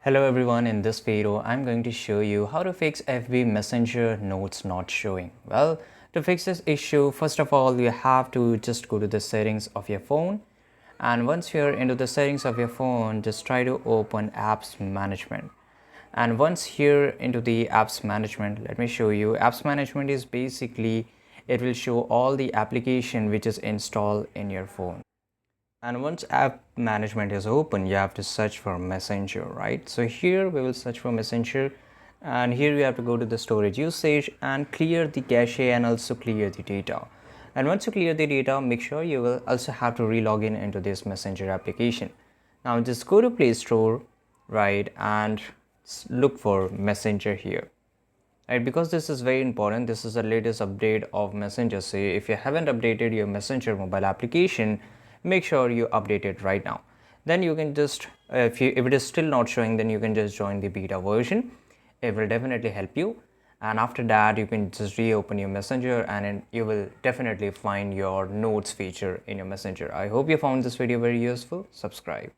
Hello everyone, in this video I'm going to show you how to fix FB Messenger notes not showing. Well, to fix this issue, first of all you have to just go to the settings of your phone, and once you're into the settings of your phone, just try to open apps management. And once here into the apps management, let me show you. Apps management is basically, it will show all the application which is installed in your phone. And once app management is open, you have to search for Messenger, right? So here we will search for Messenger, and here you have to go to the storage usage and clear the cache and also clear the data. And once you clear the data, make sure you will also have to re-log in into this Messenger application. Now just go to Play Store, right, and look for Messenger here. Right, because this is very important. This is the latest update of Messenger. So if you haven't updated your Messenger mobile application, make sure you update it right now. Then you can just if it is still not showing, then you can just join the beta version. It will definitely help you, and after that you can just reopen your Messenger, and you will definitely find your notes feature in your Messenger. I hope you found this video very useful. Subscribe.